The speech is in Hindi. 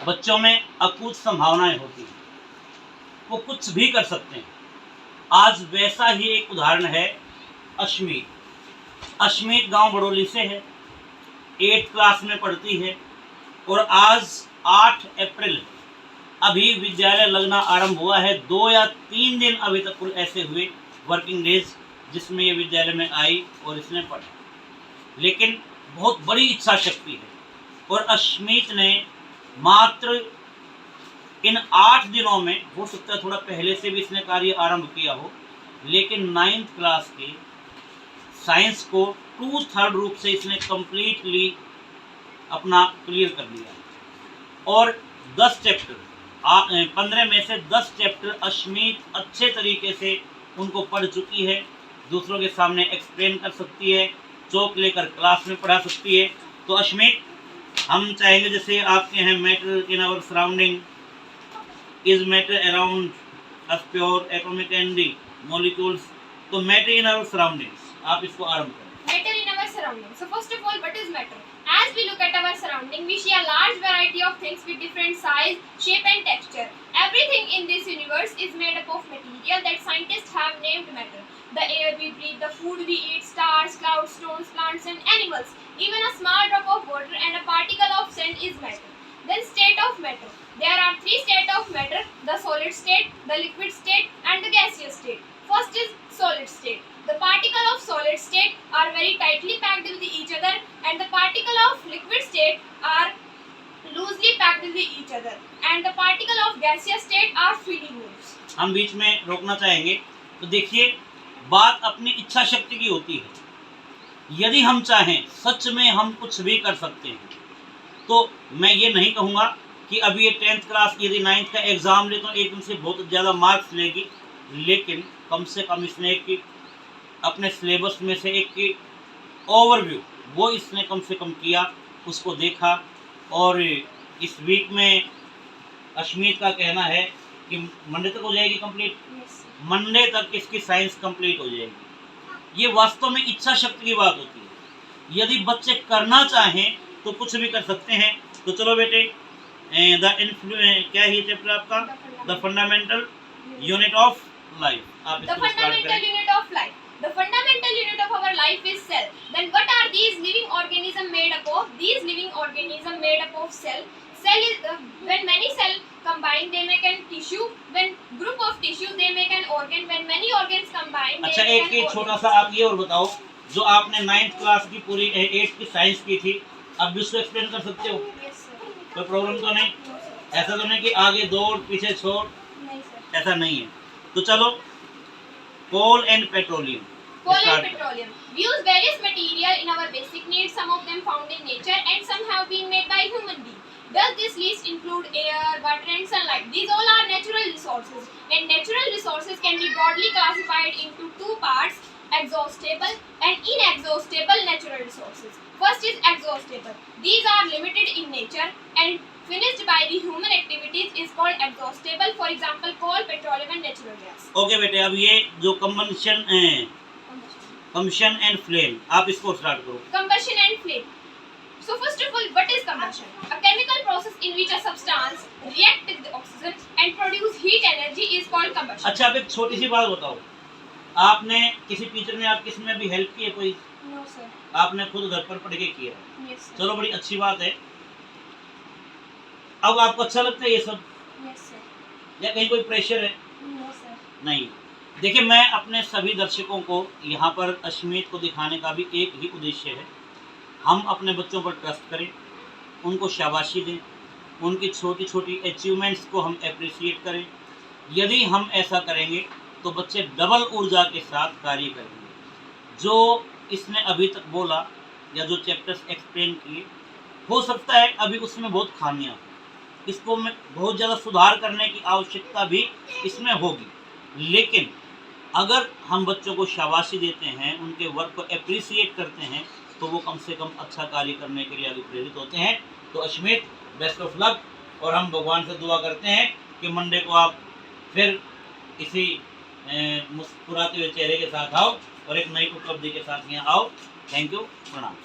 बच्चों में अकूत संभावनाएं होती हैं, वो कुछ भी कर सकते हैं। आज वैसा ही एक उदाहरण है अश्मीत। अश्मीत गांव बड़ौली से है, 8th क्लास में पढ़ती है और आज 8 अप्रैल अभी विद्यालय लगना आरंभ हुआ है। 2 या 3 दिन अभी तक कुल ऐसे हुए वर्किंग डेज जिसमें ये विद्यालय में आई और इसने पढ़ा, लेकिन बहुत बड़ी इच्छा शक्ति है। और अश्मीत ने मात्र इन 8 दिनों में, हो सकता है थोड़ा पहले से भी इसने कार्य आरंभ किया हो, लेकिन 9th क्लास के साइंस को 2/3 रूप से इसने कंप्लीटली अपना क्लियर कर लिया। और 10 चैप्टर 15 में से 10 चैप्टर अश्मीत अच्छे तरीके से उनको पढ़ चुकी है, दूसरों के सामने एक्सप्लेन कर सकती है, चौक लेकर क्लास में पढ़ा सकती है। तो अश्मीत, हम चाहेंगे जैसे आपके हैं matter in our surrounding is matter around us pure atomic and molecules, तो मैटर इन आवर सराउंडिंग्स आप इसको आरंभ करें। Matter in our surroundings. So first of all, what is matter? As we look at our surrounding, we see a large variety of things with different size, shape and texture. Everything in this universe is made up of material that scientists have named matter. The air we breathe, the food we eat, stars, clouds, stones, plants and animals. Even a small drop of water and a particle of sand is matter. Then state of matter. There are 3 states of matter: the solid state, the liquid state and the gaseous state. First is solid state. The particle of solid state are very tightly packed with each other and the particle of liquid state are loosely packed with each other and the particle of gaseous state are freely moved. हम बीच में रोकना चाहेंगे। तो देखिए, बात अपनी इच्छा शक्ति की होती है। यदि हम चाहें सच में हम कुछ भी कर सकते हैं, तो मैं ये नहीं कहूँगा कि अभी ये 10th क्लास यदि 9th का एग्ज़ाम ले तो एकदम से बहुत ज़्यादा मार्क्स लेगी, लेकिन कम से कम इसने एक अपने सिलेबस में से एक ओवरव्यू वो इसने कम से कम किया, उसको देखा। और इस वीक में अश्मीत का कहना है कि मंडे तक हो जाएगी कंप्लीट। मंडे तक इसकी साइंस कंप्लीट हो जाएगी। ये वास्तव में इच्छा शक्ति की बात होती है। यदि बच्चे करना चाहें तो कुछ भी कर सकते हैं। तो चलो बेटे, क्या है ये चैप्टर आपका? The fundamental unit of life. आप The fundamental unit of life. The fundamental unit of our life is cell. Then what are these living organisms made up of? These living organisms made up of cell. Cell is when many cells combine they make a tissue. When group of tissue they make an organ. When many organs combine अच्छा, they make एक an छोटा organ. सा आप ये और बताओ, जो आपने 9th क्लास की पूरी 8th की साइंस की थी, अब भी उसको एक्सप्लेन कर सकते हो? Yes sir. कोई प्रॉब्लम तो नहीं? No sir. ऐसा तो नहीं कि आगे दौड़ पीछे छोड़, नहीं sir. ऐसा नहीं है। तो चलो, coal and petroleum. Coal and petroleum. We use various material in our basic needs. Some of them found in nature and some have been made by human beings. Does this list include air, water and sunlight? These all are natural resources. And natural resources can be broadly classified into 2 parts: exhaustible and inexhaustible natural resources. First is exhaustible. These are limited in nature and finished by the human activities is called exhaustible. For example, coal, petroleum and natural gas. Okay बेटे, अब ये जो कम्बशन एंड फ्लेम, आप इसको स्टार्ट करो। Combustion and flame. So first of all, what is combustion? A chemical process in which a substance reacts with oxygen and produce heat energy is called combustion. अच्छा, अब एक छोटी सी बात बताओ, आपने किसी टीचर ने आप किसमें भी हेल्प की है कोई? No sir. आपने खुद घर पर पढ़ के किया है? Yes sir. चलो, बड़ी अच्छी बात है। अब आपको अच्छा लगता है ये सब, Yes sir. या कहीं कोई प्रेशर है? No sir. नहीं। देखिए, मैं अपने सभी दर्शकों को यहाँ पर अश्मीत को दिखाने का भी एक ही उद्देश्य है, हम अपने बच्चों पर ट्रस्ट करें, उनको शाबाशी दें, उनकी छोटी छोटी अचीवमेंट्स को हम एप्रिशिएट करें। यदि हम ऐसा करेंगे तो बच्चे डबल ऊर्जा के साथ कार्य करेंगे। जो इसने अभी तक बोला या जो चैप्टर्स एक्सप्लेन किए, हो सकता है अभी उसमें बहुत खामियां, इसको में बहुत ज़्यादा सुधार करने की आवश्यकता भी इसमें होगी। लेकिन अगर हम बच्चों को शाबाशी देते हैं, उनके वर्क को एप्रिसिएट करते हैं, तो वो कम से कम अच्छा कार्य करने के लिए आगे प्रेरित होते हैं। तो अश्मीत, बेस्ट ऑफ लक, और हम भगवान से दुआ करते हैं कि मंडे को आप फिर इसी मुस्कुराते हुए चेहरे के साथ आओ और एक नई उपलब्धि के साथ यहाँ आओ। थैंक यू, प्रणाम।